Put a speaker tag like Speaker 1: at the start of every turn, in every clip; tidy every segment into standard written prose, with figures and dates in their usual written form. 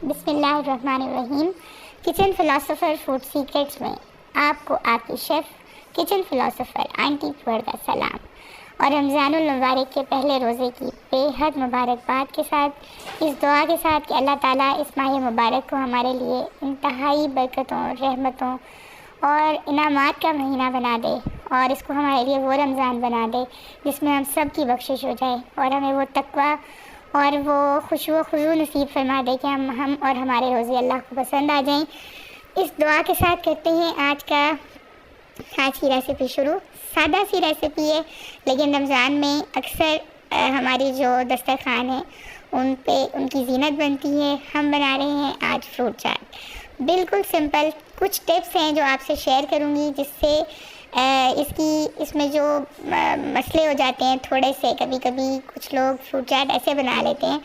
Speaker 1: बिस्मिल्लाहिर्रहमानिर्रहीम। Kitchen philosopher food secrets में आपको आपकी chef kitchen philosopher aunty poor का सलाम और रमज़ानुल मुबारक के पहले रोज़े की बेहद मुबारकबाद के साथ इस दुआ के साथ कि अल्लाह ताला इस माह मुबारक को हमारे लिए इंतहाई बरकतों, रहमतों और इनामात का महीना बना दे और इसको हमारे लिए वो रमज़ान बना दे जिसमें हम सब की बख्शिश हो जाए और हमें वो तकवा और वो खुशू नसीब फरमा दे कि हम और हमारे रोज़े अल्लाह को पसंद आ जाएं। इस दुआ के साथ करते हैं आज की रेसिपी शुरू। सादा सी रेसिपी है लेकिन रमज़ान में अक्सर हमारी जो दस्तरखान है उन पे उनकी ज़ीनत बनती है। हम बना रहे हैं आज फ्रूट चाट। बिल्कुल सिंपल कुछ टिप्स हैं जो आपसे शेयर करूंगी जिससे इसमें जो मसले हो जाते हैं थोड़े से, कभी कभी कुछ लोग फ्रूट चाट ऐसे बना लेते हैं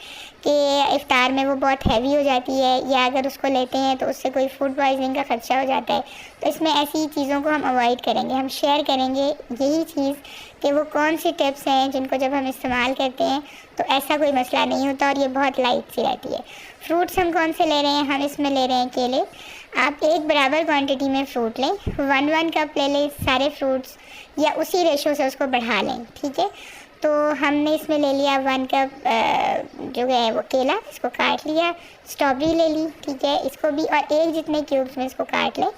Speaker 1: कि इफ्तार में वो बहुत हैवी हो जाती है या अगर उसको लेते हैं तो उससे कोई फूड पॉइजनिंग का ख़दशा हो जाता है। तो इसमें ऐसी चीज़ों को हम अवॉइड करेंगे। हम शेयर करेंगे यही चीज़ कि वो कौन सी टिप्स हैं जिनको जब हम इस्तेमाल करते हैं तो ऐसा कोई मसला नहीं होता और ये बहुत लाइट सी रहती है। फ्रूट्स हम कौन से ले रहे हैं? हम इसमें ले रहे हैं केले। आप एक बराबर क्वांटिटी में फ्रूट लें, 1 कप ले लें सारे फ्रूट्स या उसी रेशो से उसको बढ़ा लें, ठीक है। तो हमने इसमें ले लिया 1 कप जो है वो केला, इसको काट लिया। स्ट्रॉबेरी ले ली, ठीक है, इसको भी और एक जितने क्यूब्स में इसको काट लें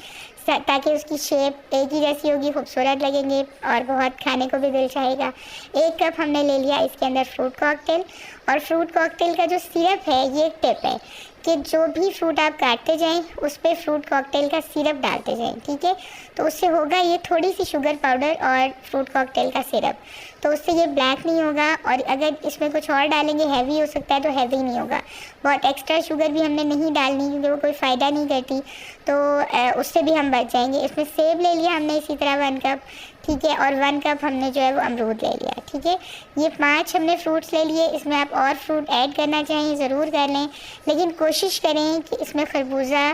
Speaker 1: ताकि उसकी शेप एक ही जैसी होगी, खूबसूरत लगेंगे और बहुत खाने को भी दिल चाहेगा। 1 कप हमने ले लिया इसके अंदर फ्रूट कॉकटेल। और फ्रूट कॉकटेल का जो सिरप है ये एक टिप है कि जो भी फ्रूट आप काटते जाएं उस पर फ्रूट कॉकटेल का सिरप डालते जाएं, ठीक है। तो उससे होगा ये थोड़ी सी शुगर पाउडर और फ्रूट कॉकटेल का सिरप, तो उससे ये ब्लैक नहीं होगा। और अगर इसमें कुछ और डालेंगे हैवी हो सकता है तो हैवी नहीं होगा। बहुत एक्स्ट्रा शुगर भी हमने नहीं डालनी क्योंकि वो कोई फ़ायदा नहीं करती, तो उससे भी हम बच जाएंगे। इसमें सेब ले लिया हमने इसी तरह 1 कप, ठीक है, और 1 कप हमने जो है वो अमरूद ले लिया, ठीक है। ये 5 हमने फ्रूट्स ले लिए। इसमें आप और फ्रूट ऐड करना चाहें ज़रूर कर लें, लेकिन कोशिश करें कि इसमें खरबूजा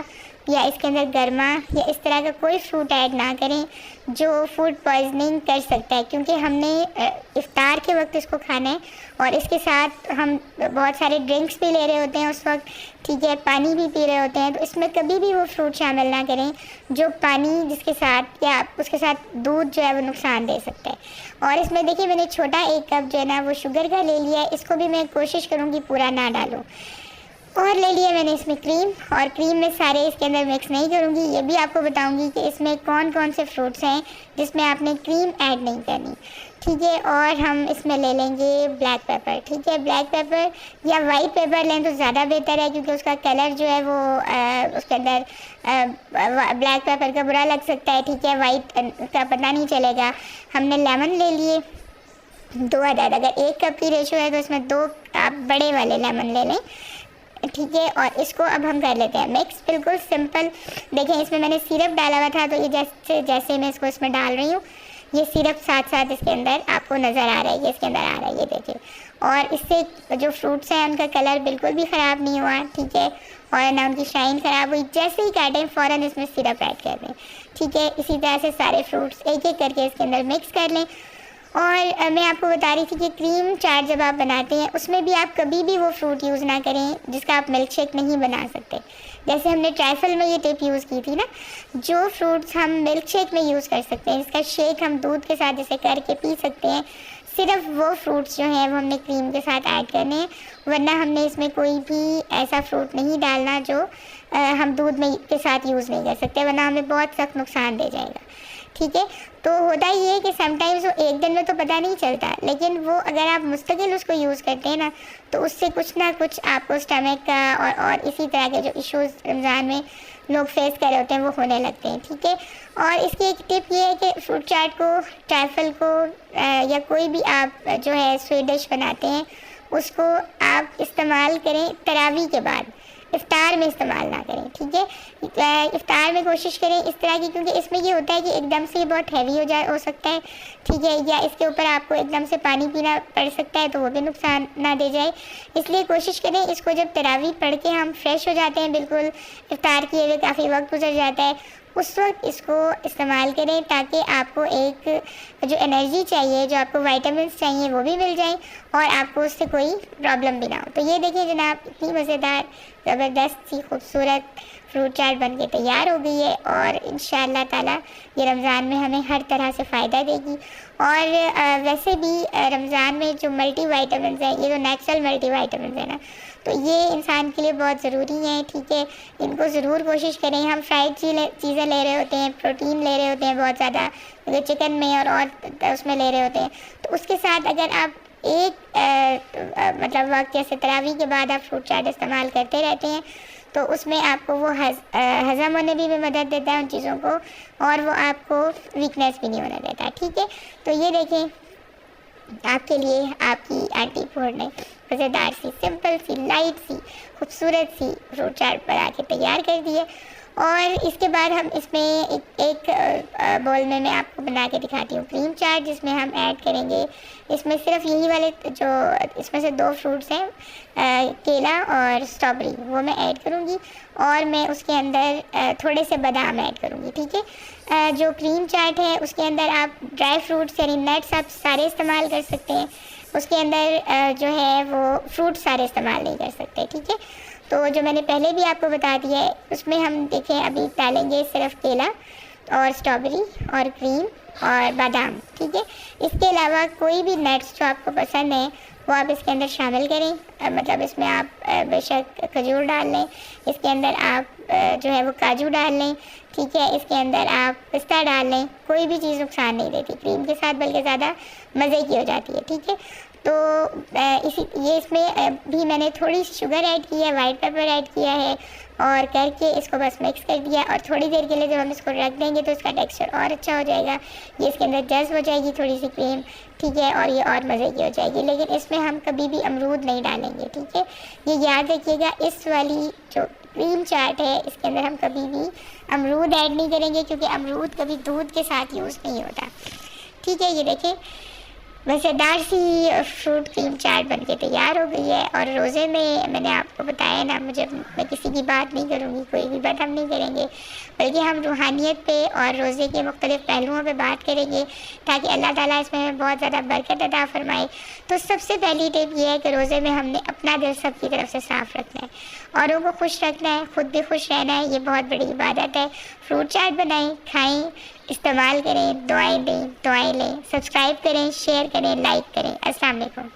Speaker 1: या इसके अंदर गर्मा या इस तरह का कोई फ्रूट ऐड ना करें जो फूड पॉइजनिंग कर सकता है, क्योंकि हमने इफ्तार के वक्त इसको खाना है और इसके साथ हम बहुत सारे ड्रिंक्स भी ले रहे होते हैं उस वक्त, ठीक है, पानी भी पी रहे होते हैं। तो इसमें कभी भी वो फ्रूट शामिल ना करें जो पानी जिसके साथ या उसके साथ दूध जो है वो नुकसान दे सकता है। और इसमें देखिए मैंने छोटा 1 कप जो है ना वो शुगर का ले लिया है, इसको भी मैं कोशिश करूँगी पूरा ना डालूँ। और ले लिया मैंने इसमें क्रीम, और क्रीम में सारे इसके अंदर मिक्स नहीं करूँगी। ये भी आपको बताऊँगी कि इसमें कौन कौन से फ्रूट्स हैं जिसमें आपने क्रीम ऐड नहीं करनी, ठीक है। और हम इसमें ले लेंगे ब्लैक पेपर, ठीक है। ब्लैक पेपर या वाइट पेपर लें तो ज़्यादा बेहतर है क्योंकि उसका कलर जो है वो उसके अंदर ब्लैक पेपर का बुरा लग सकता है, ठीक है, वाइट का पता नहीं चलेगा। हमने लेमन ले लिए 2 अदद। अगर 1 कप की रेशो है तो इसमें 2 आप बड़े वाले लेमन ले लें, ठीक है। और इसको अब हम कर लेते हैं मिक्स, बिल्कुल सिंपल। देखें इसमें मैंने सिरप डाला हुआ था तो ये जैसे मैं इसको इसमें डाल रही हूँ ये सिरप साथ साथ इसके अंदर आपको नज़र आ रहा है, ये इसके अंदर आ रहा है, ये देखिए। और इससे जो फ्रूट्स हैं उनका कलर बिल्कुल भी ख़राब नहीं हुआ, ठीक है, और ना उनकी शाइन ख़राब हुई। जैसे ही काटें फ़ौरन इसमें सिरप ऐड कर दें, ठीक है। इसी तरह से सारे फ्रूट्स एक एक करके इसके अंदर मिक्स कर लें। और मैं आपको बता रही थी कि क्रीम चाट जब आप बनाते हैं उसमें भी आप कभी भी वो फ्रूट यूज़ ना करें जिसका आप मिल्क शेक नहीं बना सकते। जैसे हमने ट्राइफल में ये टिप यूज़ की थी ना, जो फ्रूट्स हम मिल्क शेक में यूज़ कर सकते हैं, इसका शेक हम दूध के साथ जैसे करके पी सकते हैं, सिर्फ वो फ्रूट्स जो हैं वो हमने क्रीम के साथ ऐड करने हैं, वरना हमने इसमें कोई भी ऐसा फ्रूट नहीं डालना जो हम दूध में के साथ यूज़ नहीं कर सकते, वरना हमें बहुत सख्त नुकसान दे जाएगा, ठीक है। तो होता ये है कि समटाइम्स वो एक दिन में तो पता नहीं चलता, लेकिन वो अगर आप मुस्तकिल उसको यूज़ करते हैं ना तो उससे कुछ ना कुछ आपको स्टमक का और इसी तरह के जो इश्यूज़ रमज़ान में लोग फेस कर रहे होते हैं वो होने लगते हैं, ठीक है। और इसकी एक टिप ये है कि फ्रूट चाट को, ट्राइफल को या कोई भी आप जो है स्वीट डिश बनाते हैं उसको आप इस्तेमाल करें तरावी के बाद, इफ्तार में इस्तेमाल ना करें, ठीक है। इफ्तार में कोशिश करें इस तरह की, क्योंकि इसमें ये होता है कि एकदम से ये बहुत हैवी हो सकता है, ठीक है, या इसके ऊपर आपको एकदम से पानी पीना पड़ सकता है तो वो भी नुकसान ना दे जाए। इसलिए कोशिश करें इसको जब तरावी पढ़ के हम फ्रेश हो जाते हैं, बिल्कुल इफ्तार किए हुए काफ़ी वक्त गुजर जाता है, उस वक्त इसको इस्तेमाल करें ताकि आपको एक जो एनर्जी चाहिए, जो आपको विटामिन्स चाहिए वो भी मिल जाए और आपको उससे कोई प्रॉब्लम भी ना हो। तो ये देखिए जनाब, इतनी मज़ेदार ज़बरदस्त सी खूबसूरत फ्रूट चाट बन के तैयार हो गई है और इंशाअल्लाह ताला ये रमज़ान में हमें हर तरह से फ़ायदा देगी। और वैसे भी रमज़ान में जो मल्टी वाइटामिन हैं, ये जो नेचुरल मल्टी वाइटामिन है ना, तो ये इंसान के लिए बहुत ज़रूरी हैं। ठीक है, इनको ज़रूर कोशिश करें। हम फ्राइड चीज़ें ले रहे होते हैं, प्रोटीन ले रहे होते हैं बहुत ज़्यादा, चिकन में और उसमें ले रहे होते हैं, तो उसके साथ अगर आप एक मतलब वक्त जैसे तरावी के बाद आप फ्रूट चाट इस्तेमाल करते रहते हैं तो उसमें आपको वो हज़म होने भी मदद देता है उन चीज़ों को, और वो आपको वीकनेस भी नहीं होने देता। ठीक है, तो ये देखें आपके लिए आपकी आंटी फूड ने मज़ेदार सी, सिंपल सी, लाइट सी, खूबसूरत सी फ्रूट चाट बना के तैयार कर दी है। और इसके बाद हम इसमें एक बोल में मैं आपको बना के दिखाती हूँ क्रीम चाट, जिसमें हम ऐड करेंगे इसमें सिर्फ यही वाले जो इसमें से 2 फ्रूट्स हैं, केला और स्ट्रॉबेरी, वो मैं ऐड करूँगी और मैं उसके अंदर थोड़े से बादाम ऐड करूँगी। ठीक है, जो क्रीम चाट है उसके अंदर आप ड्राई फ्रूट्स यानी नट्स आप सारे इस्तेमाल कर सकते हैं, उसके अंदर जो है वो फ्रूट सारे इस्तेमाल नहीं कर सकते। ठीक है, तो जो मैंने पहले भी आपको बता दिया है उसमें हम देखें अभी डालेंगे सिर्फ केला और स्ट्रॉबेरी और क्रीम और बादाम। ठीक है, इसके अलावा कोई भी नट्स जो आपको पसंद है वो आप इसके अंदर शामिल करें। मतलब इसमें आप बेशक खजूर डाल लें, इसके अंदर आप जो है वो काजू डाल लें। ठीक है, इसके अंदर आप पिस्ता डाल लें, कोई भी चीज़ नुकसान नहीं देती क्रीम के साथ, बल्कि ज़्यादा मज़े की हो जाती है। ठीक है, तो ये इसमें भी मैंने थोड़ी सी शुगर ऐड की है, वाइट पेपर ऐड किया है और करके इसको बस मिक्स कर दिया और थोड़ी देर के लिए जब हम इसको रख देंगे तो इसका टेक्सचर और अच्छा हो जाएगा। ये इसके अंदर जज़्ब हो जाएगी थोड़ी सी क्रीम। ठीक है, और ये और मज़े की हो जाएगी। लेकिन इसमें हम कभी भी अमरूद नहीं डालेंगे। ठीक है, ये याद रखिएगा, इस वाली जो क्रीम चाट है इसके अंदर हम कभी भी अमरूद ऐड नहीं करेंगे, क्योंकि अमरूद कभी दूध के साथ यूज़ नहीं होता। ठीक है, ये देखें मज़ेदार सी फ्रूट क्रीम चाट बन के तैयार हो गई है। और रोज़े में मैंने आपको बताया ना, मैं किसी की बात नहीं करूँगी, कोई भी बात हम नहीं करेंगे, बल्कि हम रूहानियत पे और रोज़े के मुख्तलिफ़ पहलुओं पे बात करेंगे ताकि अल्लाह ताला इसमें हमें बहुत ज़्यादा बरकत अता फरमाए। तो सबसे पहली टिप ये है कि रोज़े में हमने अपना दिल सबकी तरफ से साफ़ रखना है, औरों को खुश रखना है, ख़ुद भी खुश रहना है। ये बहुत बड़ी इबादत है। फ्रूट चाट बनाएं, खाएं, इस्तेमाल करें, दुआएं दें, दुआएं लें, सब्सक्राइब करें, शेयर करें, लाइक करें। अस्सलाम वालेकुम।